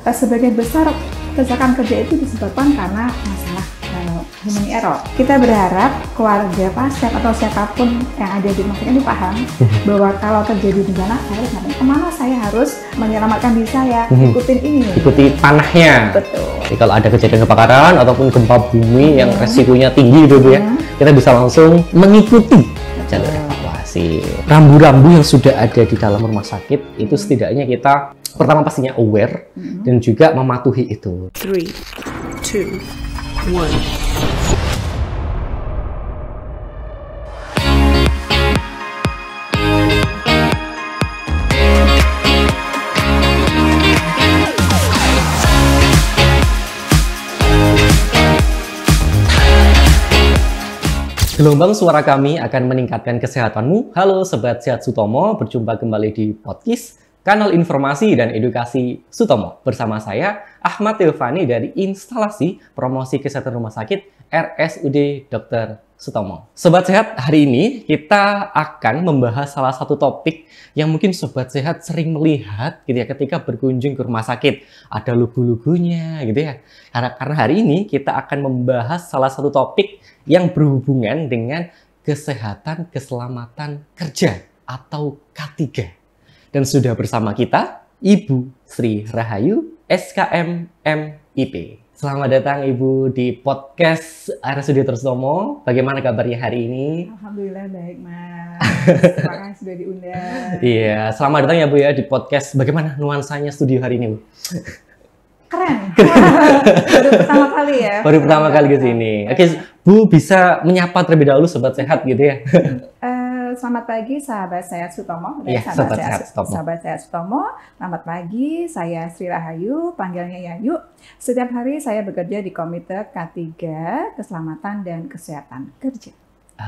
Sebagian besar kecelakaan kerja itu disebabkan karena masalah human error. Kita berharap keluarga pasien atau siapapun yang ada di rumah sakit ini paham bahwa kalau terjadi bencana, saya harus ngapain, kemana saya harus menyelamatkan diri saya, ikutin ini. Ikuti panahnya. Betul. Jadi kalau ada kejadian kebakaran ataupun gempa bumi yang resikonya tinggi gitu ya, kita bisa langsung mengikuti jalur evakuasi. Rambu-rambu yang sudah ada di dalam rumah sakit itu setidaknya kita pertama pastinya aware dan juga mematuhi itu. 3, 2, 1. Gelombang suara kami akan meningkatkan kesehatanmu. Halo Sobat Sehat Sutomo, berjumpa kembali di podcast Kanal Informasi dan Edukasi Sutomo. Bersama saya, Ahmad Teofani dari Instalasi Promosi Kesehatan Rumah Sakit RSUD Dr. Sutomo. Sobat Sehat, hari ini kita akan membahas salah satu topik yang mungkin Sobat Sehat sering melihat gitu ya, ketika berkunjung ke rumah sakit. Ada logo-logonya gitu ya. Karena hari ini kita akan membahas salah satu topik yang berhubungan dengan kesehatan keselamatan kerja atau K3. Dan sudah bersama kita Ibu Sri Rahayu, SKM MIP. Selamat datang Ibu di podcast RSUD Dr. Sutomo. Bagaimana kabarnya hari ini? Alhamdulillah baik, Mas. Terima kasih sudah diundang. Iya, selamat datang ya Bu ya di podcast. Bagaimana nuansanya studio hari ini Bu? Keren. Baru pertama kali ya. Baru pertama kali ke sini. Oke, Bu bisa menyapa terlebih dahulu Sobat Sehat gitu ya. Selamat pagi sahabat Sehat Sutomo. Iya, Sobat Sehat Sutomo. Sahabat Sehat Sutomo. Selamat pagi, saya Sri Rahayu, panggilnya Yayu. Setiap hari saya bekerja di Komite K3 Keselamatan dan Kesehatan Kerja.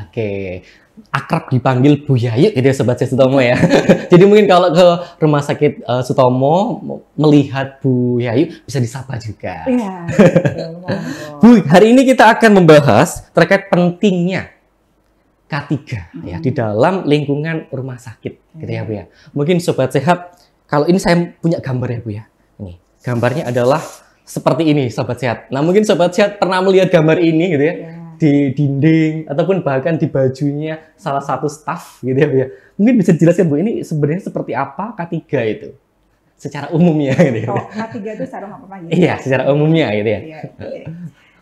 Oke, akrab dipanggil Bu Yayu gitu ya Sobat Sehat Sutomo ya. Jadi mungkin kalau ke rumah sakit Sutomo melihat Bu Yayu bisa disapa juga. Iya. Bu, hari ini kita akan membahas terkait pentingnya K3 ya di dalam lingkungan rumah sakit gitu ya Bu ya. Mungkin Sobat Sehat, kalau ini saya punya gambar ya Bu ya. Ini gambarnya adalah seperti ini Sobat Sehat. Nah mungkin Sobat Sehat pernah melihat gambar ini gitu ya. Di dinding ataupun bahkan di bajunya salah satu staf gitu ya Bu ya. Mungkin bisa dijelaskan Bu, ini sebenarnya seperti apa K3 itu secara umumnya gitu ya. Oh, K3 itu secara umum apa? Iya, secara umumnya gitu ya. Iya.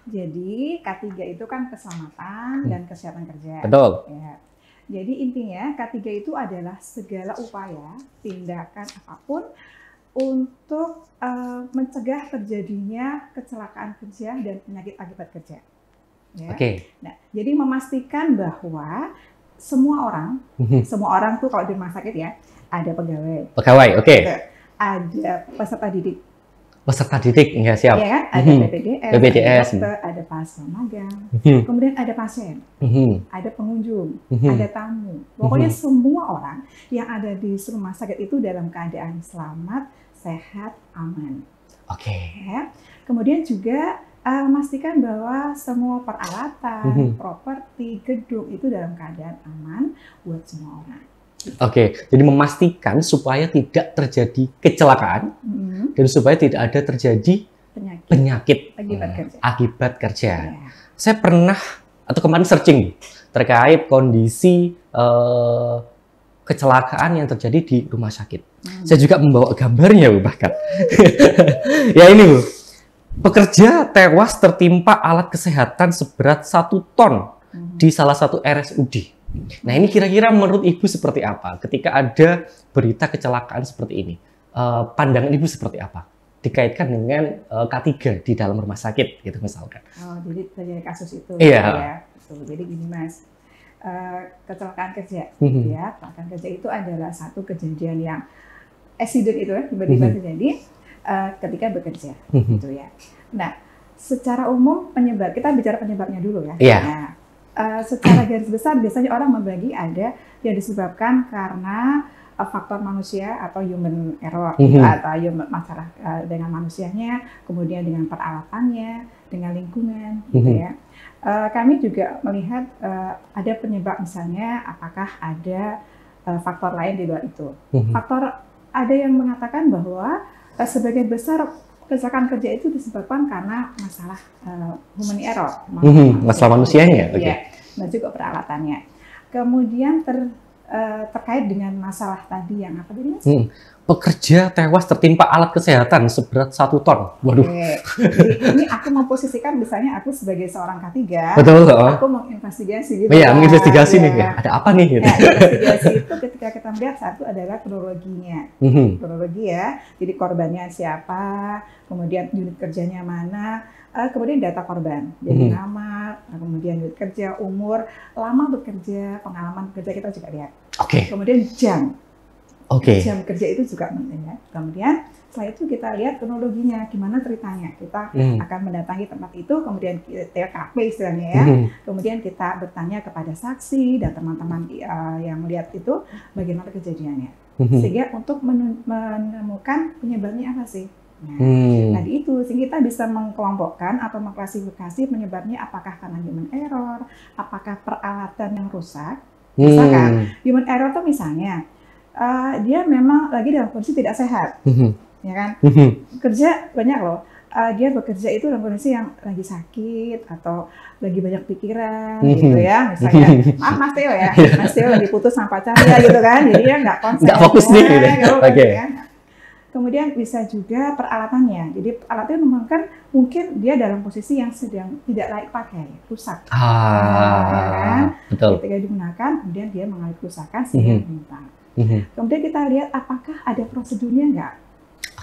Jadi K3 itu kan keselamatan dan kesehatan kerja. Betul. Ya. Jadi intinya K3 itu adalah segala upaya, tindakan apapun untuk mencegah terjadinya kecelakaan kerja dan penyakit akibat kerja. Ya. Oke. Nah, jadi memastikan bahwa semua orang tuh kalau di rumah sakit ya, ada pegawai. Pegawai, oke. Ada peserta didik. Peserta didik, enggak siap. Ya kan? Ada BPJS, ada dokter, ada pasien magang, kemudian ada pasien, ada pengunjung, ada tamu. Pokoknya semua orang yang ada di rumah sakit itu dalam keadaan selamat, sehat, aman. Oke. Ya. Kemudian juga memastikan bahwa semua peralatan, properti, gedung itu dalam keadaan aman buat semua orang. Oke, jadi memastikan supaya tidak terjadi kecelakaan dan supaya tidak ada terjadi penyakit akibat kerja. Ya. Saya pernah atau kemarin searching terkait kondisi kecelakaan yang terjadi di rumah sakit. Saya juga membawa gambarnya Bu bahkan. Ya ini Bu, pekerja tewas tertimpa alat kesehatan seberat 1 ton di salah satu RSUD. Nah ini kira-kira menurut Ibu seperti apa ketika ada berita kecelakaan seperti ini? Pandangan Ibu seperti apa? Dikaitkan dengan K3 di dalam rumah sakit gitu misalkan. Oh, jadi terjadi kasus itu. Iya. Ya. Jadi gini Mas, kecelakaan kerja, ya, kecelakaan kerja itu adalah satu kejadian yang accident itu ya, tiba-tiba terjadi ketika bekerja, gitu ya. Nah, secara umum penyebab, kita bicara penyebabnya dulu ya. Iya. Nah, secara garis besar biasanya orang membagi ada yang disebabkan karena faktor manusia atau human error atau masalah dengan manusianya, kemudian dengan peralatannya, dengan lingkungan, gitu ya. Kami juga melihat ada penyebab misalnya apakah ada faktor lain di luar itu. Faktor ada yang mengatakan bahwa sebagian besar kecelakaan kerja itu disebabkan karena masalah human error, masalah manusianya. Oke. Ya, dan juga peralatannya. Kemudian terkait dengan masalah tadi yang apa tadi Mas? Pekerja tewas tertimpa alat kesehatan seberat 1 ton. Waduh. Oke. Jadi ini aku memposisikan misalnya aku sebagai seorang K3, Betul. aku menginvestigasi gitu. Iya, kan. menginvestigasi nih. Ya. Ya, ada apa nih? Gitu. Ya, investigasi itu ketika kita melihat satu adalah kronologinya. Kronologi ya. Jadi korbannya siapa, kemudian unit kerjanya mana, kemudian data korban. Jadi nama, kemudian unit kerja, umur, lama bekerja, pengalaman bekerja kita juga lihat. Oke. Kemudian jam. Oke. Jam kerja itu juga penting ya. Kemudian setelah itu kita lihat kronologinya, gimana ceritanya. Kita akan mendatangi tempat itu, kemudian TKP istilahnya ya. Kemudian kita bertanya kepada saksi dan teman-teman yang melihat itu bagaimana kejadiannya. Sehingga untuk menemukan penyebabnya apa sih. Nah, tadi itu sehingga kita bisa mengkelompokkan atau mengklasifikasi penyebabnya apakah karena human error, apakah peralatan yang rusak. Misalkan human error itu misalnya dia memang lagi dalam kondisi tidak sehat, ya kan? Kerja banyak loh. Dia bekerja itu dalam kondisi yang lagi sakit atau lagi banyak pikiran, gitu ya. Misalnya, maaf Mas Theo ya, Mas Theo lagi putus sama pacarnya gitu kan, jadi dia nggak konsen, nggak fokus nih, gitu. Oke. Kemudian bisa juga peralatannya. Jadi peralatannya memang mungkin dia dalam posisi yang sedang tidak layak pakai, rusak. Ya kan? Betul. Ketika digunakan, kemudian dia mengalami kerusakan sehingga menyimpang. Kemudian kita lihat apakah ada prosedurnya enggak?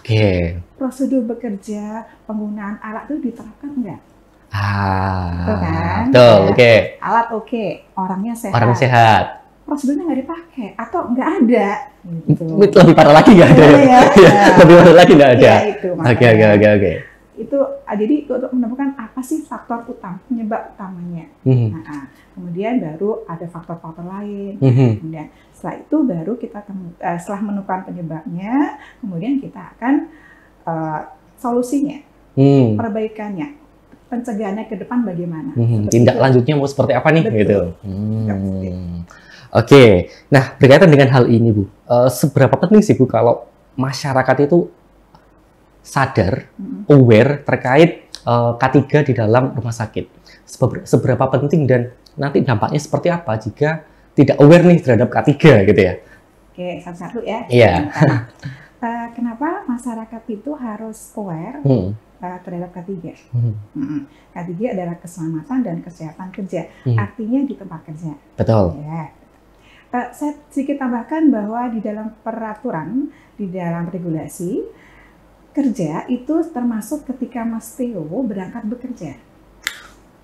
Oke. Prosedur bekerja, penggunaan alat itu diterapkan enggak? Betul kan? Betul, Ya. oke. Alat oke, orangnya sehat. Orang sehat. Prosedurnya nggak dipakai atau nggak ada. Gitu. Lebih parah lagi nggak ada. Ya. Lebih parah lagi nggak ada. Ya, itu makanya. Oke. Itu jadi untuk menemukan apa sih faktor utama, penyebab utamanya. Nah, kemudian baru ada faktor-faktor lain. Kemudian setelah itu baru kita setelah menemukan penyebabnya, kemudian kita akan solusinya, perbaikannya, pencegahannya ke depan bagaimana. Tindak lanjutnya mau seperti apa nih? Betul. Gitu. Oke. Nah, berkaitan dengan hal ini Bu, seberapa penting sih Bu kalau masyarakat itu sadar, aware terkait K3 di dalam rumah sakit? Seberapa penting dan nanti dampaknya seperti apa jika tidak aware nih terhadap K3 gitu ya? Oke, satu-satu ya. Iya. Kenapa masyarakat itu harus aware terhadap K3? K3 adalah keselamatan dan kesehatan kerja, artinya di tempat kerja. Betul. Ya. Saya sedikit tambahkan bahwa di dalam peraturan, di dalam regulasi, kerja itu termasuk ketika Mas Theo berangkat bekerja.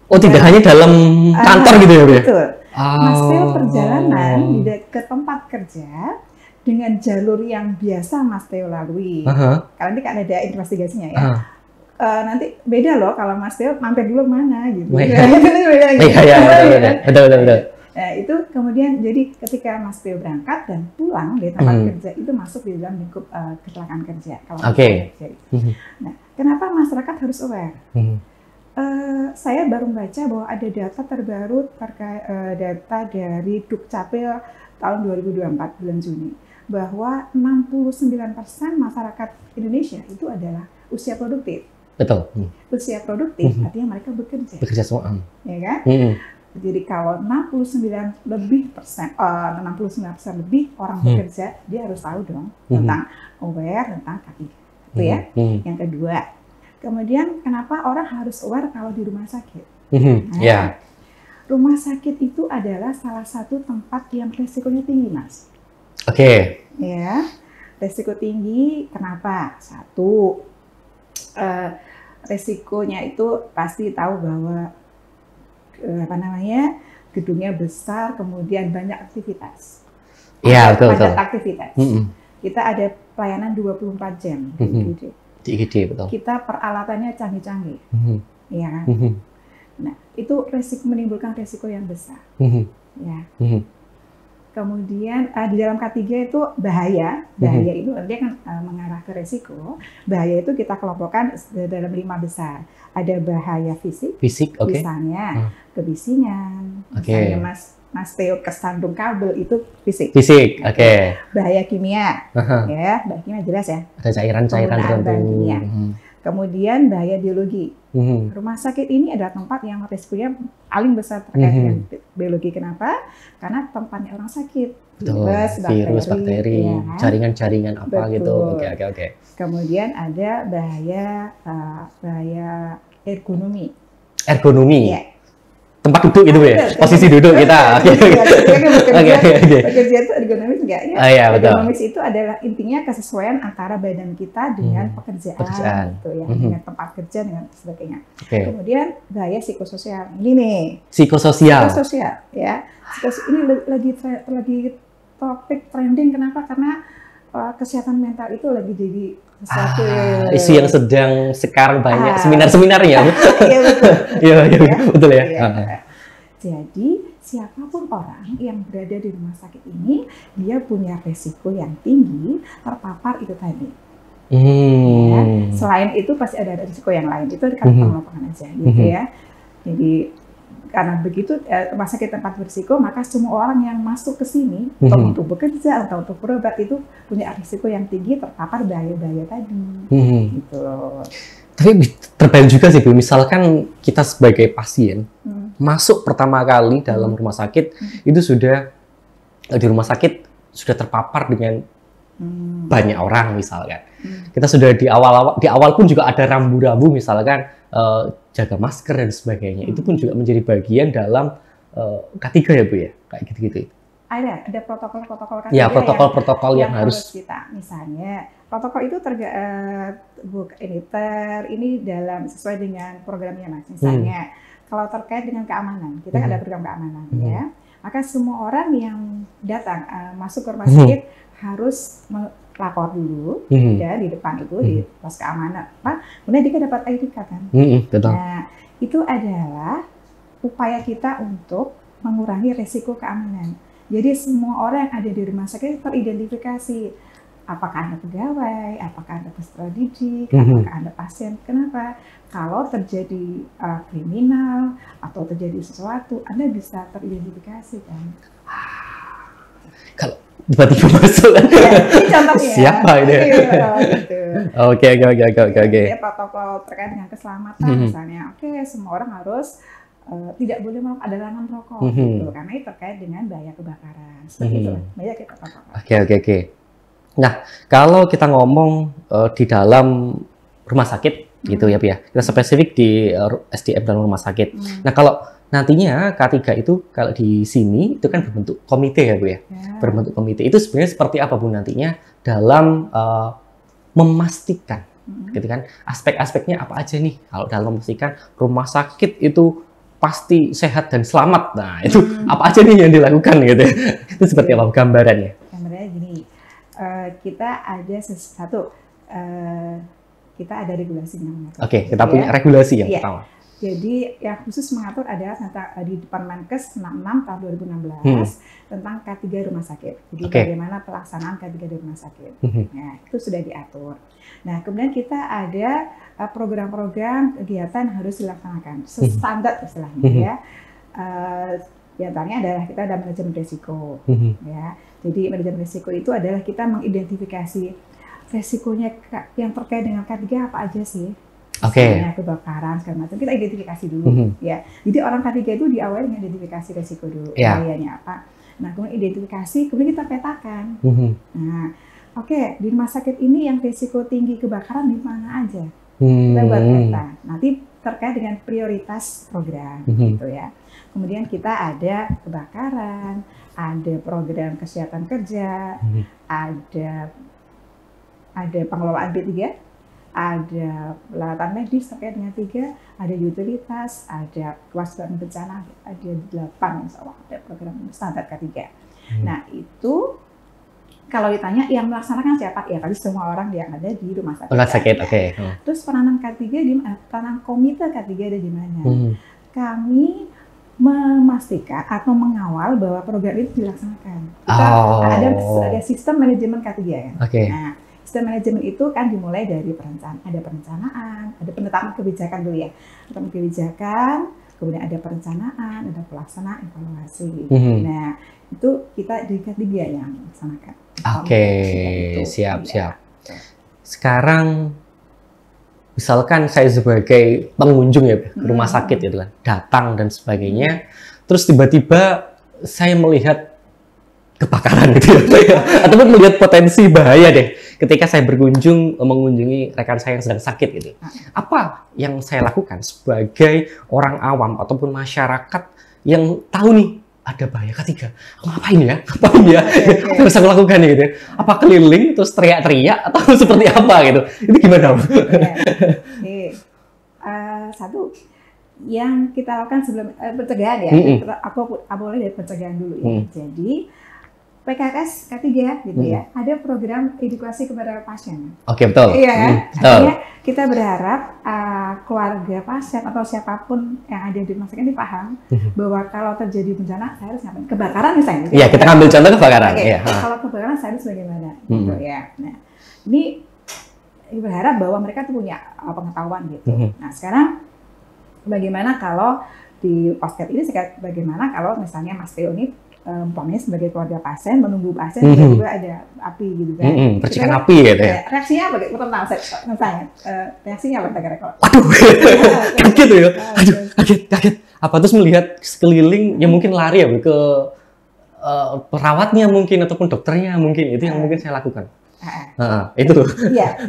Oh, tidak hanya dalam kantor gitu ya, Bu? Betul. Mas Theo perjalanan ke tempat kerja dengan jalur yang biasa Mas Theo lalui. Kalau ini kan ada investigasinya ya. Nanti beda loh kalau Mas Theo mampir dulu mana gitu. Iya, betul. Nah, itu kemudian jadi ketika Mas Theo berangkat dan pulang dari tempat kerja itu masuk di dalam lingkup kecelakaan kerja. Oke. Nah, kenapa masyarakat harus aware? Saya baru membaca bahwa ada data terbaru terkait data dari Dukcapil tahun 2024 bulan Juni bahwa 69% masyarakat Indonesia itu adalah usia produktif. Betul. Usia produktif artinya mereka bekerja. Bekerja semua. Ya kan? Jadi kalau 69% lebih orang bekerja, dia harus tahu dong tentang aware tentang K3. Itu ya. Yang kedua, kemudian kenapa orang harus aware kalau di rumah sakit? Rumah sakit itu adalah salah satu tempat yang resikonya tinggi, Mas. Oke. Ya, resiko tinggi. Kenapa? Satu, resikonya itu pasti tahu bahwa gedungnya besar, kemudian banyak aktivitas. Iya, betul. Aktivitas. Kita ada pelayanan 24 jam di IGD, betul. Kita peralatannya canggih-canggih. Ya kan? Nah, itu menimbulkan resiko yang besar. Ya. Kemudian di dalam K3 itu bahaya itu dia kan mengarah ke resiko. Bahaya itu kita kelompokkan dalam 5 besar. Ada bahaya fisik, misalnya kebisingan, misalnya Mas Theo kesandung kabel itu fisik. Oke. Bahaya kimia, ya, bahaya kimia jelas ya. Ada cairan tertentu. Kimia. Kemudian bahaya biologi. Rumah sakit ini adalah tempat yang risikonya paling besar terkait dengan biologi. Kenapa? Karena tempatnya orang sakit. Virus, bakteri, ya kan? jaringan-jaringan apa gitu. Betul. Oke. Kemudian ada bahaya ergonomi. Ergonomi. Ya. Tempat duduk gitu ya, posisi duduk kita. Oke. Bekerja itu ergonomis enggak ya? Oh, iya, betul. Ergonomis itu adalah intinya kesesuaian antara badan kita dengan pekerjaan. Gitu ya, dengan tempat kerja dan sebagainya. Kemudian bahaya psikososial. Ini nih. Psikososial ya. Ini lagi topik trending. Kenapa? Karena kesehatan mental itu lagi jadi sesuatu isu yang sedang sekarang banyak seminar-seminarnya. Iya betul. Iya betul ya. Jadi siapapun orang yang berada di rumah sakit ini, dia punya resiko yang tinggi terpapar itu tadi. Ya. Selain itu pasti ada risiko yang lain. Itu kan pengelolaan aja, gitu ya. Jadi karena begitu rumah sakit tempat berisiko, maka semua orang yang masuk ke sini untuk bekerja atau untuk berobat itu punya risiko yang tinggi terpapar bahaya-bahaya tadi. Gitu. Tapi terbayang juga sih, Bu, misalkan kita sebagai pasien masuk pertama kali dalam rumah sakit, itu sudah di rumah sakit sudah terpapar dengan banyak orang misalkan. Kita sudah di awal pun juga ada rambu-rambu misalkan jaga masker dan sebagainya. Itu pun juga menjadi bagian dalam K3 ya Bu ya, kayak gitu-gitu. Ada protokol-protokol K3 ya, protokol yang harus kita. Misalnya protokol itu ini dalam sesuai dengan programnya Mas. Misalnya kalau terkait dengan keamanan, kita ada program keamanan ya. Maka semua orang yang datang masuk ke rumah sakit harus lapor dulu ya di depan itu di pos keamanan. Kemudian dia dapat ID card kan. Betul. Nah, itu adalah upaya kita untuk mengurangi resiko keamanan. Jadi semua orang yang ada di rumah sakit teridentifikasi. Apakah Anda pegawai, apakah Anda peserta didik, apakah Anda pasien. Kenapa? Kalau terjadi kriminal atau terjadi sesuatu, Anda bisa teridentifikasi kan. Kalau tiba-tiba masuk kan? Ini contohnya. Siapa ini? Gitu. Oke. Ya, protokol terkait dengan keselamatan misalnya. Semua orang harus tidak boleh ada larangan rokok gitu, karena itu terkait dengan bahaya kebakaran. Seperti itu banyak kita protokol. Oke. Nah, kalau kita ngomong di dalam rumah sakit gitu ya, Bu ya. Kita spesifik di SDM dalam rumah sakit. Nah, kalau nantinya K3 itu kalau di sini itu kan berbentuk komite ya Bu ya. Berbentuk komite. Itu sebenarnya seperti apa Bu nantinya dalam memastikan gitu kan, aspek-aspeknya apa aja nih kalau dalam memastikan rumah sakit itu pasti sehat dan selamat. Nah, itu apa aja nih yang dilakukan gitu. Itu seperti apa gambarannya? Gambarannya gini. Kita ada kita ada regulasinya. Oke, kita punya regulasi yang pertama. Jadi yang khusus mengatur adalah di Permenkes 66 tahun 2016 tentang K3 rumah sakit. Jadi bagaimana pelaksanaan K3 di rumah sakit. Nah, itu sudah diatur. Nah, kemudian kita ada program-program kegiatan yang harus dilaksanakan. Standar istilahnya ya. Di antaranya adalah kita ada manajemen risiko. Ya. Jadi manajemen risiko itu adalah kita mengidentifikasi resikonya yang terkait dengan K3 apa aja sih. Misalnya kebakaran segala macam, kita identifikasi dulu ya. Jadi orang K3 itu diawali dengan identifikasi resiko dulu, bahayanya apa. Nah, kemudian identifikasi, kemudian kita petakan. Nah, di rumah sakit ini yang resiko tinggi kebakaran di mana aja. Kita buat peta. Nanti terkait dengan prioritas program gitu ya. Kemudian kita ada kebakaran, ada program kesehatan kerja, ada pengelolaan B3, ada peralatan medis terkait dengan 3, ada utilitas, ada kewaspadaan bencana, ada 8 insya Allah, ada program standar K3. Nah, itu kalau ditanya yang melaksanakan siapa? Ya tadi semua orang yang ada di rumah sakit. Rumah sakit, Terus peranan K3 peranan komite K3 ada di mana? Kami memastikan atau mengawal bahwa program itu dilaksanakan. Ada sistem manajemen K3 kan. Nah, sistem manajemen itu kan dimulai dari perencanaan, ada penetapan kebijakan dulu ya. Penetapan kebijakan, kemudian ada perencanaan, ada pelaksanaan, evaluasi. Nah, itu kita di K3 yang melaksanakan. Siap. Sekarang misalkan saya sebagai pengunjung ya ke rumah sakit gitu kan, datang dan sebagainya, terus tiba-tiba saya melihat kebakaran gitu ya, ataupun melihat potensi bahaya deh ketika saya mengunjungi rekan saya yang sedang sakit gitu. Apa yang saya lakukan sebagai orang awam ataupun masyarakat yang tahu nih ada bahaya ketiga, ngapain ya? Apa yang harus aku lakukan gitu? Apa keliling terus teriak-teriak atau seperti apa gitu? Itu gimana? Satu yang kita lakukan sebelum pencegahan ya, aku boleh dari pencegahan dulu ya. Jadi PKS K3 gitu ya, ada program edukasi kepada pasien. Oke, betul. Iya kan? Betul. Artinya kita berharap keluarga pasien atau siapapun yang ada di rumah sakit ini paham bahwa kalau terjadi bencana saya harus ngapain? Kebakaran misalnya. Iya, kita ambil contoh kebakaran. Okay. Iya. Kalau kebakaran saya harus bagaimana? Gitu ya. Nah, ini berharap bahwa mereka tuh punya pengetahuan gitu. Nah, sekarang bagaimana kalau di podcast ini bagaimana kalau misalnya Mas Theo ini ponis sebagai keluarga pasien menunggu pasien tiba-tiba ada api gitu kan. Percikan api gitu ya. Reaksinya apa? Misalnya reaksinya apa kira-kira? Waduh, kaget ya. Aduh, kaget. Apa terus melihat sekeliling yang mungkin lari ya ke perawatnya mungkin ataupun dokternya mungkin, itu yang mungkin saya lakukan. Itu. Iya.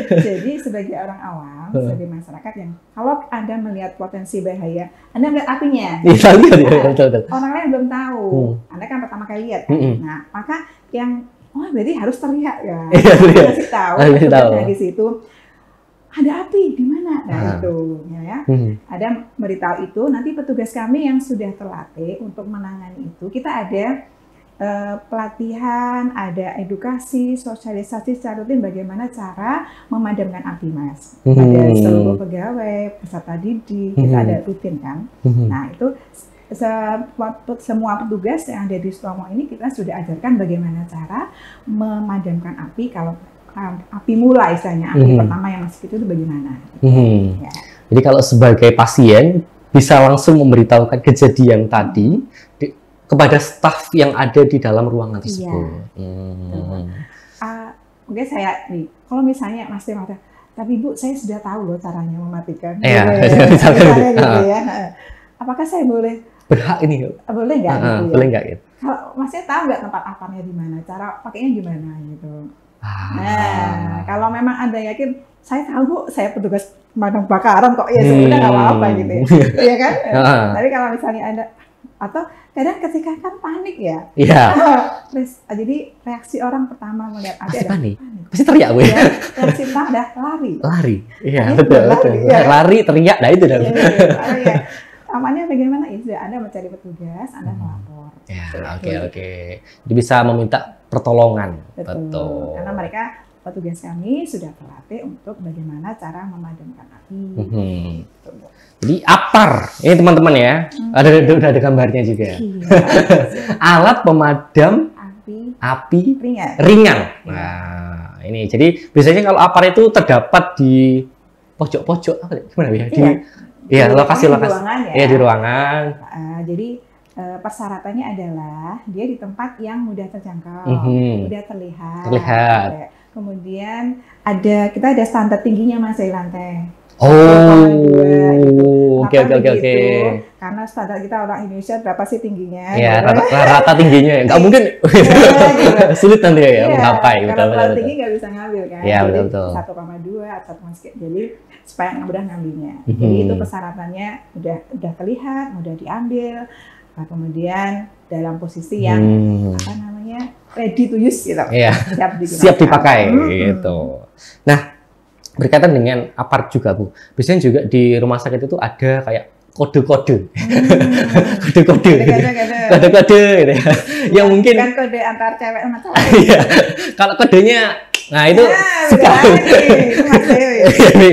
Jadi sebagai orang awam, sebagai masyarakat yang kalau Anda melihat potensi bahaya, Anda melihat apinya. Betul. Orang lain belum tahu. Anda kan pertama kali lihat kan. Nah, maka yang berarti harus terlihat ya. Kasih tahu. Di situ ada api di mana? Nah, itu ya. Ada beritahu itu, nanti petugas kami yang sudah terlatih untuk menangani itu, kita ada pelatihan, ada edukasi, sosialisasi secara rutin bagaimana cara memadamkan api, Mas. Ada seluruh pegawai, peserta didik, kita ada rutin kan. Nah, itu semua petugas yang ada di Sutomo ini kita sudah ajarkan bagaimana cara memadamkan api kalau api mulai, istilahnya api pertama yang masuk itu bagaimana. Ya. Jadi kalau sebagai pasien bisa langsung memberitahukan kejadian tadi kepada staf yang ada di dalam ruangan tersebut. Mungkin saya nih, kalau misalnya Mas Theo, tapi Bu, saya sudah tahu loh caranya mematikan. Iya, misalnya gitu ya. Apakah saya boleh berhak ini? Boleh nggak? Boleh nggak gitu? Kalau Masnya tahu nggak tempat apannya di mana, cara pakainya gimana gitu. Nah, kalau memang Anda yakin, saya tahu Bu, saya petugas pemadam kebakaran kok, ya sebenarnya nggak apa-apa gitu ya. Iya kan? Tapi kalau misalnya Anda atau kadang ketika kan panik ya. Iya. Jadi reaksi orang pertama melihat api ada panik. Pasti teriak gue. Ya, reaksi pertama ada lari. Lari. Iya, betul. Lari, teriak, nah itu dah. Iya. Amannya bagaimana? Ya sudah, Anda mencari petugas, Anda melapor. Ya, oke. Jadi bisa meminta pertolongan. Betul. Karena mereka petugas kami sudah terlatih untuk bagaimana cara memadamkan api. Jadi APAR, ini teman-teman ya, udah ada gambarnya juga. Alat pemadam api ringan. Nah, ini jadi biasanya kalau APAR itu terdapat di pojok-pojok, gimana ya? Lokasi-lokasi. Iya, di ruangan. Jadi persyaratannya adalah dia di tempat yang mudah terjangkau, mudah terlihat. Kemudian kita ada standar tingginya Mas dari lantai. Oke. Karena standar kita orang Indonesia berapa sih tingginya? Ya, rata tingginya. Nggak mungkin. Sulit nanti ya menggapai. Kalau terlalu tinggi nggak bisa ngambil kan? Iya, betul. 1,2 atau 1,3. Jadi supaya mudah ngambilnya. Jadi itu persyaratannya udah terlihat, mudah diambil. Nah, kemudian dalam posisi yang ready to use gitu. Iya. Siap dipakai gitu. Nah, berkaitan dengan APAR juga Bu, biasanya juga di rumah sakit itu ada kayak kode-kode, kode-kode gitu ya, yang mungkin kan kode antar cewek sama cowok. Iya, kalau kodenya, nah itu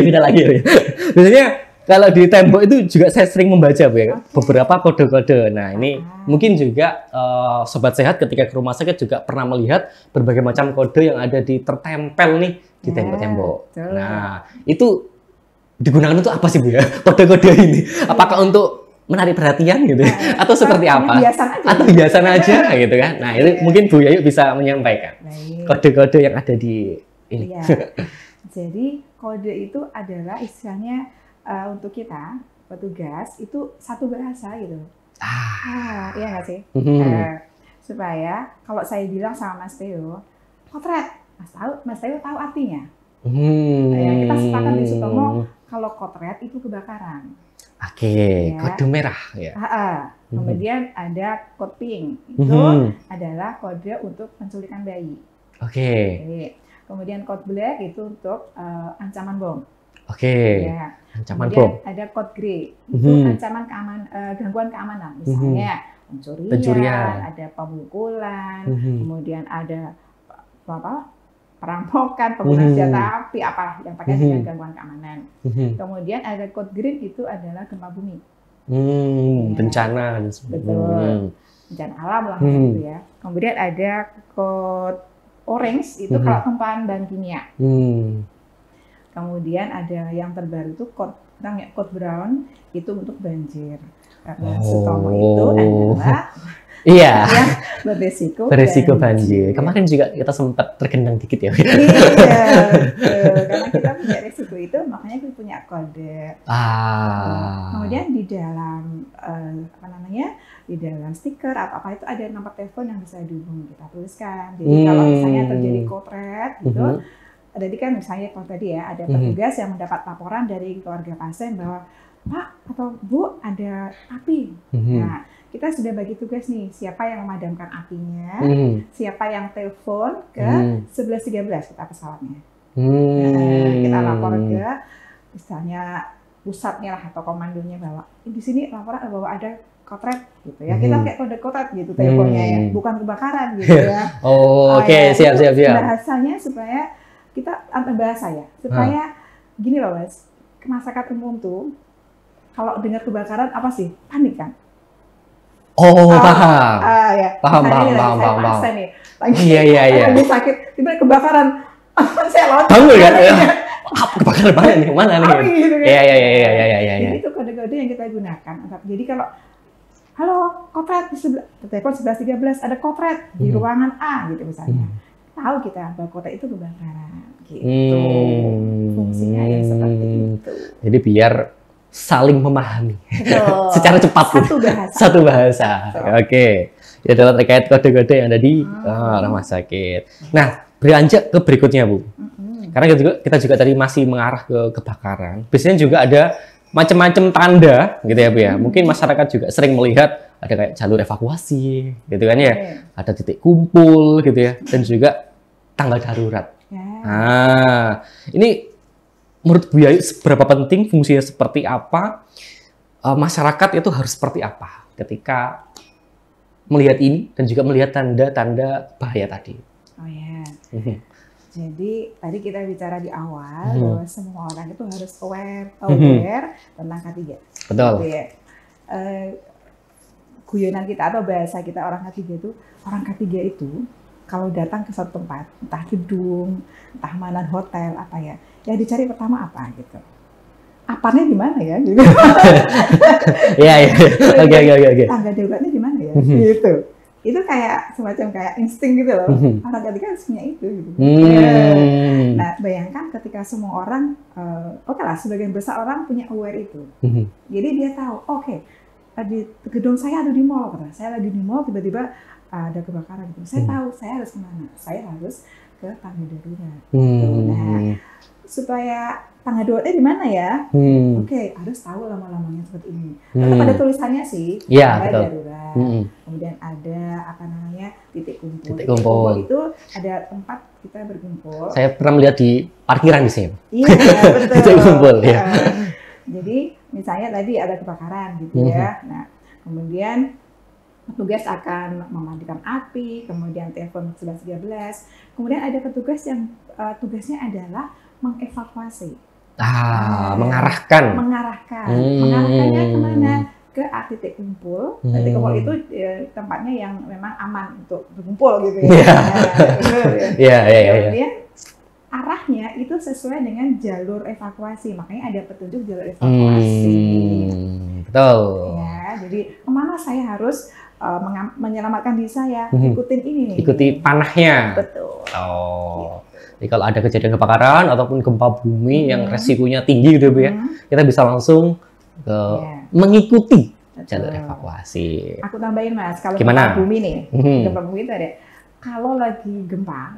beda lagi. Biasanya kalau di tembok itu juga saya sering membaca Bu ya, beberapa kode-kode. Nah ini mungkin juga sobat sehat ketika ke rumah sakit juga pernah melihat berbagai macam kode yang ada tertempel nih di tembok-tembok. Nah, itu digunakan untuk apa sih Bu ya? Kode-kode ini. Apakah untuk menarik perhatian gitu atau seperti apa? Atau biasa aja gitu kan. Nah, itu mungkin Bu Yayu bisa menyampaikan kode-kode yang ada di ini. Jadi kode itu adalah istilahnya untuk kita petugas itu satu bahasa gitu. Iya nggak sih? Supaya kalau saya bilang sama Mas Theo, kotret, Mas Theo tahu artinya. Ya, kita sepakat di Sutomo kalau kotret itu kebakaran. Oke, kode merah ya. Kemudian ada code pink, itu adalah kode untuk penculikan bayi. Oke. Kemudian code black itu untuk ancaman bom. Ya. Ancaman kemudian bom. ada code grey, itu ancaman gangguan keamanan, misalnya pencurian, ada pemukulan, kemudian ada perampokan, penggunaan senjata api, apalah yang pakai dengan gangguan keamanan. Kemudian ada code green itu adalah gempa bumi. Bencana. Betul. Bencana alam lah gitu ya. Kemudian ada code orange itu kalau tumpahan bahan kimia. Kemudian ada yang terbaru itu code brown itu untuk banjir. Karena Sutomo itu adalah yang beresiko banjir. Kemarin juga kita sempat tergendang dikit ya. Karena kita punya resiko itu, makanya kita punya kode. Kemudian di dalam di dalam stiker atau apa itu ada nomor telepon yang bisa dihubungi, kita tuliskan. Jadi kalau misalnya terjadi kotret gitu, tadi kan misalnya kalau tadi ya ada petugas yang mendapat laporan dari keluarga pasien bahwa Pak atau Bu ada api. Nah, kita sudah bagi tugas nih, siapa yang memadamkan apinya, siapa yang telepon ke 1113 kita pesawatnya. Kita lapor ke misalnya pusatnya lah atau komandonya bahwa di sini laporan bahwa ada kotret gitu ya. Kita kayak kode kotret gitu teleponnya ya, bukan kebakaran gitu ya. Siap. Bahasanya supaya kita bahasa ya, supaya gini loh Mas, masyarakat umum tuh kalau dengar kebakaran apa sih? Panik kan? Paham. Paham. Nih, lagi sakit, tiba-tiba kebakaran, saya loncat. Bangun kan? Kebakaran banget nih, mana nih? Gitu kan? Iya. Jadi itu kode-kode yang kita gunakan. Jadi kalau halo, kotret di sebelah, telepon 1113 ada kotret di ruangan A gitu misalnya. Tahu kita bahwa kotret itu kebakaran gitu. Fungsinya yang seperti itu. Jadi biar saling memahami secara cepat. Satu bahasa. Oke. Ya adalah terkait kode-kode yang ada di rumah sakit. Nah, beranjak ke berikutnya, Bu. Karena kita juga tadi masih mengarah ke kebakaran. Biasanya juga ada macam-macam tanda gitu ya, Bu ya. Mungkin masyarakat juga sering melihat ada kayak jalur evakuasi gitu kan ya. Ada titik kumpul gitu ya, dan juga tanggal darurat. Ini menurut Bu Yayu seberapa penting, fungsinya seperti apa, masyarakat itu harus seperti apa ketika melihat ini dan juga melihat tanda-tanda bahaya tadi? Jadi tadi kita bicara di awal bahwa semua orang itu harus aware tentang K3. Betul. Gitu ya. Guyonan kita atau bahasa kita orang K3 itu, orang K3 itu kalau datang ke suatu tempat, entah gedung, entah mana hotel apa ya, yang dicari pertama apa gitu. Apanya di mana ya gitu. Iya. Oke. Tangga daruratnya di mana ya gitu. Itu kayak semacam kayak insting gitu loh. Orang K3 harus punya itu gitu. Nah, bayangkan ketika semua orang oke lah, sebagian besar orang punya aware itu. Jadi dia tahu, di gedung saya ada di mall, saya lagi di mall tiba-tiba ada kebakaran gitu. Saya tahu saya harus kemana. Saya harus ke tangga darurat. Nah, supaya tangga daruratnya di mana ya? Harus tahu lama-lamanya seperti ini. Tetap ada tulisannya sih. Iya, betul. Darurat. Kemudian ada titik kumpul. Titik kumpul itu ada tempat kita berkumpul. Saya pernah melihat di parkiran di sini. Iya, betul. Titik kumpul ya. Jadi misalnya tadi ada kebakaran gitu ya. Nah, kemudian petugas akan memadamkan api, kemudian telepon 1113. Kemudian ada petugas yang tugasnya adalah mengevakuasi. Mengarahkan. Mengarahkannya kemana? Ke titik kumpul. Titik kumpul itu tempatnya yang memang aman untuk berkumpul gitu ya. Kemudian arahnya itu sesuai dengan jalur evakuasi. Makanya ada petunjuk jalur evakuasi. Betul. Ya, jadi kemana saya harus menyelamatkan diri saya? Ikutin ini nih. Ikuti panahnya. Betul. Jadi kalau ada kejadian kebakaran ataupun gempa bumi yang resikonya tinggi gitu Bu ya, kita bisa langsung mengikuti jalur evakuasi. Aku tambahin Mas, kalau Gimana? gempa bumi nih, gempa bumi itu ada. Kalau lagi gempa,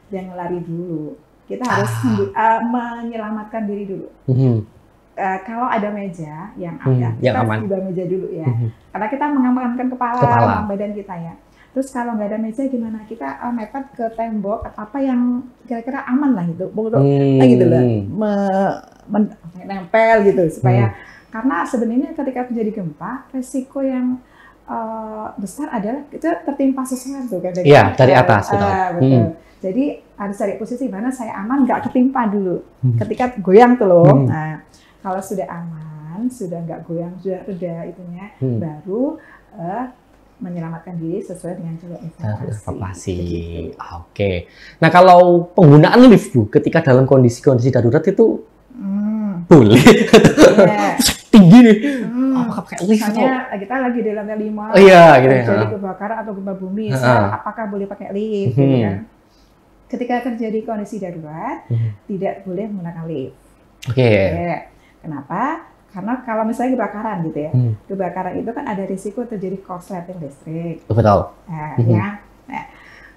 jangan lari dulu. Kita harus menyelamatkan diri dulu. Kalau ada meja yang kita aman, juga meja dulu ya. Karena kita mengamankan kepala badan kita ya. Terus kalau nggak ada meja gimana? Kita mepet ke tembok atau apa yang kira-kira aman lah gitu, gitu lah, nempel gitu supaya karena sebenarnya ketika terjadi gempa, resiko yang besar adalah kita tertimpa sesuatu kan dari atas. Betul. Jadi harus cari posisi mana saya aman, nggak ketimpa dulu. Ketika goyang tuh loh. Nah, kalau sudah aman, sudah nggak goyang, sudah reda itunya, baru menyelamatkan diri sesuai dengan jalur evakuasi. Oke. Nah kalau penggunaan lift Bu, ketika dalam kondisi darurat itu boleh tinggi nih. Apakah pakai lift? Misalnya kita lagi di lantai 5, gitu ya. terjadi kebakaran atau gempa bumi, apakah boleh pakai lift? Gitu kan? Ketika terjadi kondisi darurat, tidak boleh menggunakan lift. Kenapa? Karena kalau misalnya kebakaran gitu ya, kebakaran itu kan ada risiko terjadi korsleting listrik. Betul. Nah,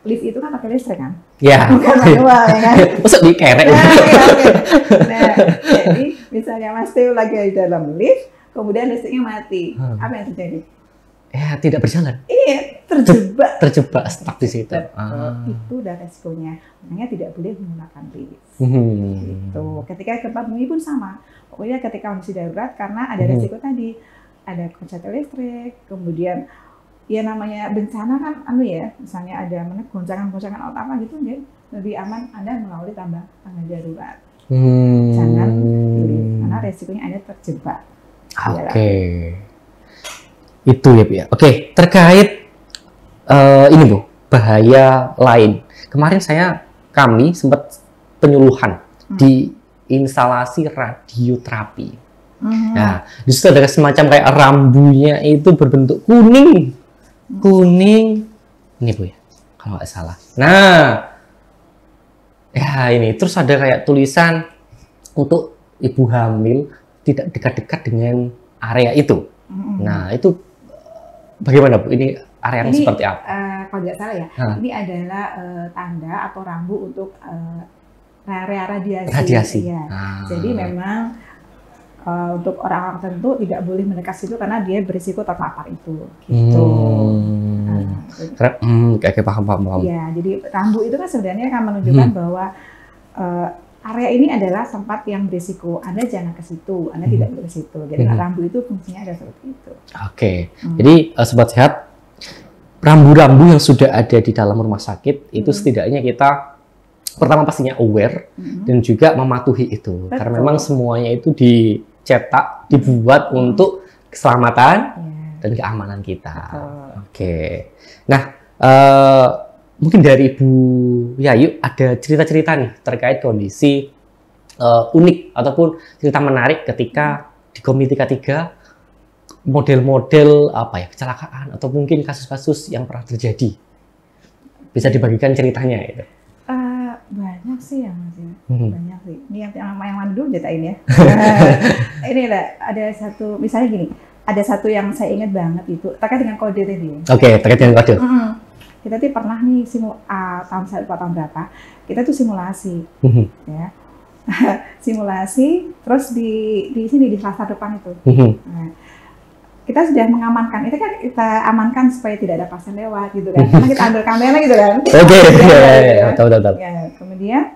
lift itu kan pakai listrik kan? Iya. Bukan manual ya kan? Masuk di kerek. Nah, jadi misalnya Mas Theo lagi di dalam lift, kemudian listriknya mati, apa yang terjadi? Ya, tidak berjalan. Iya, terjebak stuck di situ. Itu udah resikonya. Makanya tidak boleh menggunakan lift. Gitu. Ketika gempa bumi pun sama. Pokoknya ketika kondisi darurat karena ada resiko tadi, ada korsleting listrik, kemudian ya namanya bencana kan misalnya ada goncangan-goncangan atau apa gitu, jadi lebih aman Anda melalui tangga darurat. Jangan pilih karena resikonya Anda terjebak. Itu ya Bu ya. Terkait ini Bu, bahaya lain. Kemarin kami sempat penyuluhan di instalasi radioterapi. Nah, di situ ada semacam kayak rambunya itu berbentuk kuning. Ini Bu ya, kalau nggak salah. Nah, ya ini terus ada kayak tulisan untuk ibu hamil tidak dekat-dekat dengan area itu. Nah, itu bagaimana Bu? Ini areanya seperti apa? Kalau tidak salah ya, ini adalah tanda atau rambu untuk area radiasi. Ya. Jadi memang untuk orang-orang tertentu tidak boleh mendekat situ karena dia berisiko terpapar itu. Gitu. Paham. Ya, jadi rambu itu kan sebenarnya akan menunjukkan bahwa area ini adalah tempat yang berisiko. Anda jangan ke situ, Anda tidak boleh ke situ. Jadi rambu itu fungsinya ada seperti itu. Jadi sobat sehat, rambu-rambu yang sudah ada di dalam rumah sakit itu setidaknya kita pertama pastinya aware dan juga mematuhi itu. Betul. Karena memang semuanya itu dicetak, dibuat untuk keselamatan dan keamanan kita. Nah, mungkin dari Ibu Yayu ada cerita-cerita nih terkait kondisi unik ataupun cerita menarik ketika di Komite K3 model-model kecelakaan atau mungkin kasus-kasus yang pernah terjadi. Bisa dibagikan ceritanya itu. Banyak sih ya Mas ya. Banyak sih. Ini yang mana dulu ceritain ya. Ini ada satu, misalnya gini, ada satu yang saya ingat banget itu terkait dengan kode tadi. Terkait dengan kode. Kita tuh pernah nih tahun berapa? Kita tuh simulasi, ya. Simulasi, terus di sini di kelas depan itu. Nah, kita sudah mengamankan, itu kan kita amankan supaya tidak ada pasien lewat gitu kan, karena kita ambil kamera gitu kan. Tahu. Ya, kemudian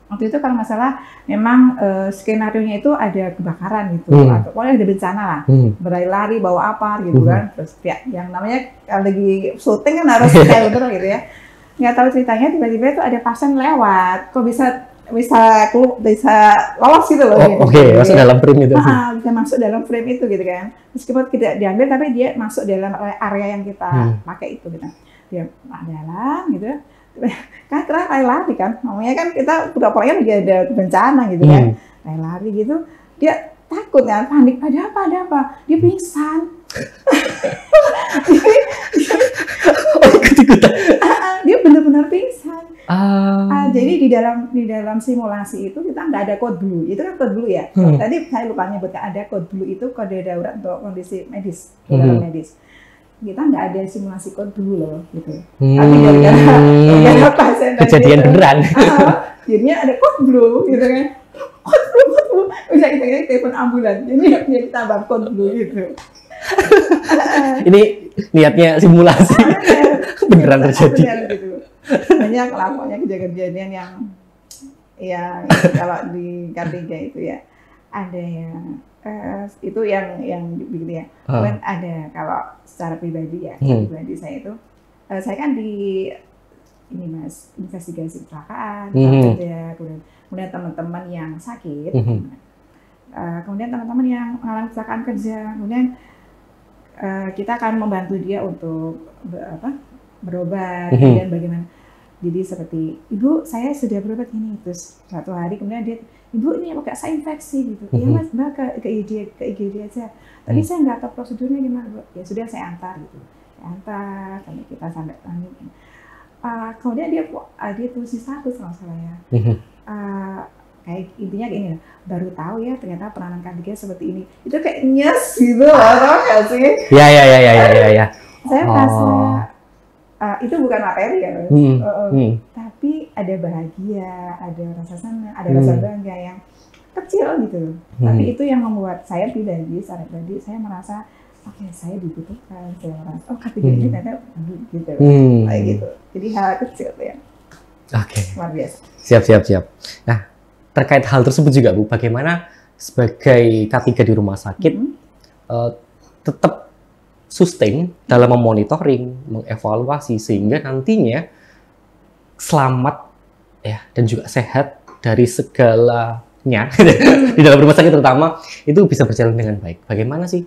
waktu itu kalau masalah memang skenario-nya itu ada kebakaran gitu, atau pokoknya ada bencana lah, berlari-lari bawa apa gitu kan, terus ya, yang namanya lagi syuting kan harus kayak betul gitu ya. Nggak tahu ceritanya tiba-tiba itu ada pasien lewat, kok bisa lolos gitu loh. Masuk dalam frame itu. Bisa masuk dalam frame itu gitu kan. Meskipun tidak diambil tapi dia masuk dalam area yang kita pakai itu gitu. Dia jalan gitu. Kan kita lari kan. Namanya kan kita pura-puranya lagi ada bencana gitu kan. Lari gitu. Dia takut kan, panik. Ada apa? Dia pingsan. Dia benar-benar pingsan. Jadi di dalam simulasi itu kita nggak ada code blue. Itu kan code blue ya. Tadi saya lupa nyebutkan ada code blue itu kode darurat untuk kondisi medis, medis. Kita nggak ada simulasi code blue loh, gitu. Tapi gara-gara pasien kejadian beneran. Jadinya ada code blue, gitu kan. Code blue. Bisa kita telepon ambulan. Jadi tambah code blue gitu. Ini niatnya simulasi. Beneran terjadi. Gitu. Banyak lah pokoknya kejadian yang kalau di K3 itu ya ada yang itu yang begitu ya. Kemudian ada kalau secara pribadi ya, pribadi saya itu saya kan di ini Mas investigasi kecelakaan, kemudian teman-teman yang sakit, kemudian teman-teman yang mengalami kecelakaan kerja, kemudian kita akan membantu dia untuk berobat, kemudian bagaimana. Jadi seperti, Ibu, saya sudah berobat ini, terus satu hari kemudian dia, Ibu ini apakah saya infeksi gitu? Iya Mas, Mbak ke IGD aja. Tapi saya nggak tahu prosedurnya gimana, Bu. Ya sudah saya antar gitu, antar sampai kita sampai lanjut. Kemudian dia tulis di status kalau salah ya. Kayak intinya gini, baru tahu ya ternyata peranan K3 seperti ini. Itu kayak nyes gitu, tau nggak sih? Ya. Saya merasa itu bukan materi ya, tapi ada bahagia, ada rasa senang, ada rasa bangga yang kecil gitu. Tapi itu yang membuat saya pribadi, saya merasa oke, saya dibutuhkan, saya merasa K3 ini ternyata gitu, kayak gitu. Jadi hal kecil ya. Oke. Luar biasa. Siap. Nah, terkait hal tersebut juga Bu, bagaimana sebagai K3 di rumah sakit tetap sustain dalam memonitoring, mengevaluasi sehingga nantinya selamat ya dan juga sehat dari segalanya di dalam rumah sakit terutama itu bisa berjalan dengan baik. Bagaimana sih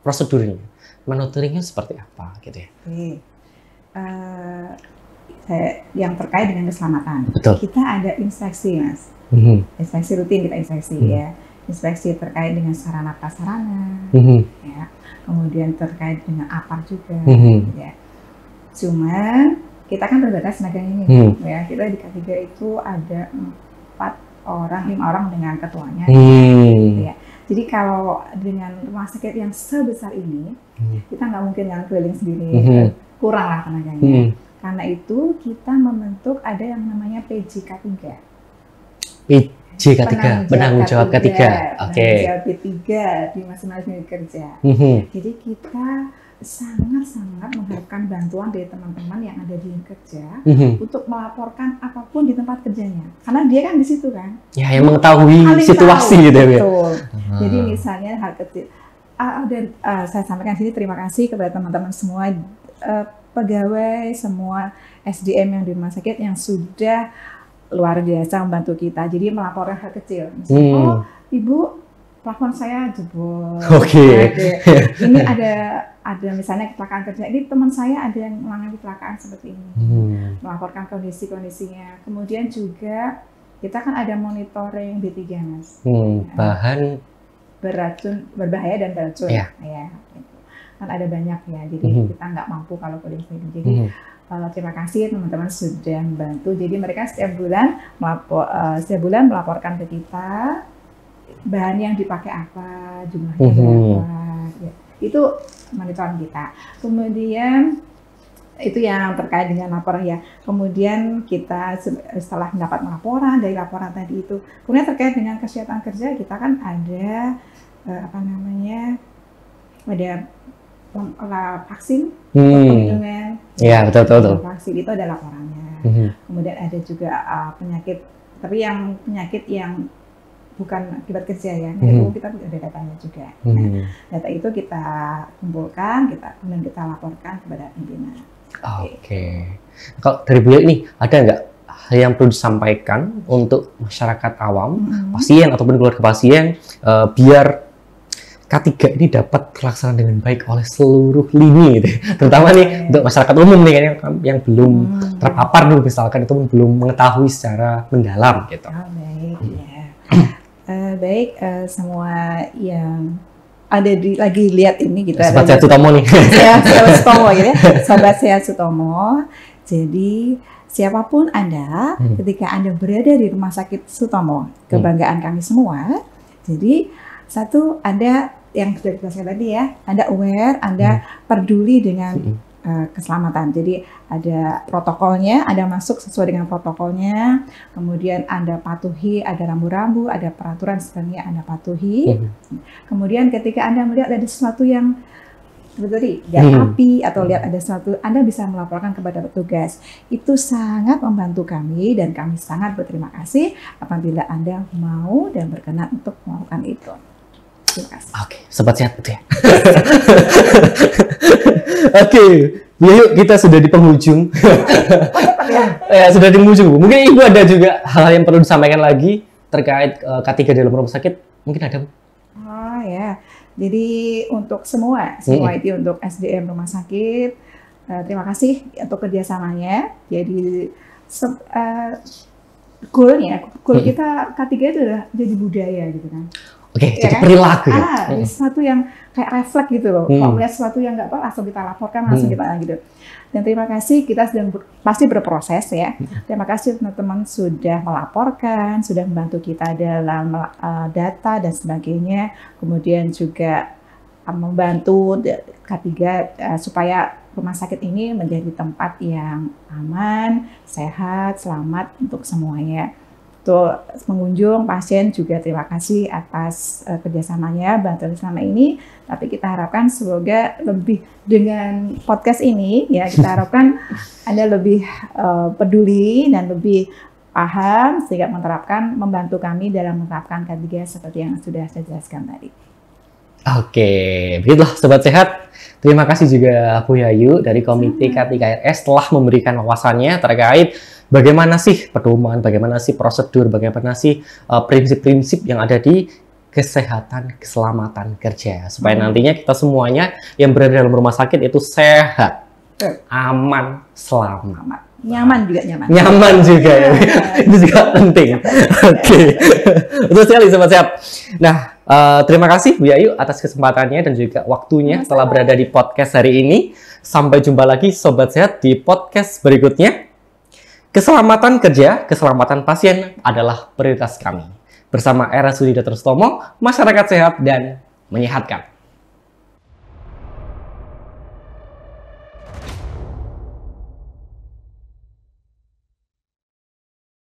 prosedurnya? Monitoringnya seperti apa gitu ya? Yang terkait dengan keselamatan. Betul. Kita ada inspeksi, Mas. Inspeksi rutin kita inspeksi ya. Inspeksi terkait dengan sarana prasarana, ya. Kemudian terkait dengan apar juga, ya. Cuman kita kan terbatas tenaga ini, ya. Kita di K3 itu ada 5 orang dengan ketuanya, ya. Jadi kalau dengan rumah sakit yang sebesar ini, kita nggak mungkin yang keliling sendiri, kurang lah tenaganya. Karena itu kita membentuk ada yang namanya PJ K3. PJ-K3, penanggung jawab K3. Oke. P3 di masing-masing unit kerja. Jadi kita sangat-sangat mengharapkan bantuan dari teman-teman yang ada di unit kerja untuk melaporkan apapun di tempat kerjanya. Karena dia kan di situ kan. Ya, yang mengetahui situasi gitu ya. Betul. Jadi misalnya hal kecil. Saya sampaikan sini terima kasih kepada teman-teman semua pegawai, semua SDM yang di rumah sakit yang sudah luar biasa membantu kita. Jadi melaporkan hal kecil. Misalnya, Ibu, plafon saya jebol. Ini ada misalnya kecelakaan kerja. Ini teman saya ada yang mengalami kecelakaan seperti ini. Melaporkan kondisi-kondisinya. Kemudian juga kita kan ada monitoring B3, Mas. Bahan beracun, berbahaya dan beracun. Ya, kan ada banyak ya. Jadi kita nggak mampu kalau kondisi ini. Jadi terima kasih teman-teman sudah membantu. Jadi mereka setiap bulan melaporkan ke kita bahan yang dipakai apa, jumlahnya berapa. Ya. Itu monitoring kita. Kemudian itu yang terkait dengan laporan ya. Kemudian kita setelah mendapat laporan dari laporan tadi itu, kemudian terkait dengan kesehatan kerja kita kan ada ada vaksin, perlindungan. Iya, betul. Vaksin itu ada laporannya. Kemudian ada juga penyakit, tapi yang penyakit yang bukan akibat kerja ya, itu kita ada datanya juga. Data itu kita kumpulkan, kemudian kita laporkan kepada pimpinan. Oke. Kalau dari beliau ini ada nggak yang perlu disampaikan untuk masyarakat awam, pasien ataupun keluarga pasien, biar K3 ini dapat terlaksana dengan baik oleh seluruh lini gitu. Terutama nih untuk masyarakat umum nih yang belum terpapar nih misalkan itu belum mengetahui secara mendalam gitu. Baik, semua yang ada lagi lihat ini kita Sobat Sehat Sutomo nih. Sobat Sehat Sutomo. Jadi siapapun Anda, ketika Anda berada di Rumah Sakit Sutomo, kebanggaan kami semua. Jadi satu, Anda yang sudah kita tadi ya, Anda aware, Anda peduli dengan keselamatan. Jadi ada protokolnya, Anda masuk sesuai dengan protokolnya, kemudian Anda patuhi, ada rambu-rambu, ada peraturan sebenarnya Anda patuhi. Kemudian ketika Anda melihat ada sesuatu yang seperti lihat api atau lihat ada sesuatu, Anda bisa melaporkan kepada petugas. Itu sangat membantu kami dan kami sangat berterima kasih apabila Anda mau dan berkenan untuk melakukan itu. Terima kasih. Oke, sobat sehat itu ya. Oke, yuk kita sudah di penghujung. Ya, sudah di penghujung. Mungkin Ibu ada juga hal yang perlu disampaikan lagi terkait K3 dalam rumah sakit. Mungkin ada, Bu? Oh ya. Jadi untuk semua itu untuk SDM rumah sakit, terima kasih untuk kerjasamanya. Jadi goal kita K3 itu adalah jadi budaya gitu kan. Oke, Ya jadi kan? perilaku ya. Sesuatu yang kayak refleks gitu loh. Kalau melihat sesuatu yang nggak apa, langsung kita laporkan, langsung kita gitu. Dan terima kasih, kita sedang pasti berproses ya. Terima kasih teman-teman sudah melaporkan, sudah membantu kita dalam data dan sebagainya. Kemudian juga membantu K3 supaya rumah sakit ini menjadi tempat yang aman, sehat, selamat untuk semuanya. Untuk pengunjung, pasien juga terima kasih atas kerjasamanya, bantuan selama ini. Tapi kita harapkan semoga lebih dengan podcast ini, ya kita harapkan Anda lebih peduli dan lebih paham sehingga membantu kami dalam menerapkan K3 seperti yang sudah saya jelaskan tadi. Oke, begitulah sobat sehat. Terima kasih juga Bu Yayu dari Komite K3RS telah memberikan wawasannya terkait bagaimana sih pedoman, bagaimana sih prosedur, bagaimana sih prinsip-prinsip yang ada di kesehatan, keselamatan kerja. Supaya nantinya kita semuanya yang berada dalam rumah sakit itu sehat, aman, selamat. Nyaman juga nyaman. Nyaman juga ya. Itu juga penting. Oke. Betul sekali sobat sehat. Nah, terima kasih Bu Yayu atas kesempatannya dan juga waktunya setelah berada di podcast hari ini. Sampai jumpa lagi sobat sehat di podcast berikutnya. Keselamatan kerja, keselamatan pasien adalah prioritas kami. Bersama RSUD Dr. Sutomo, masyarakat sehat dan menyehatkan.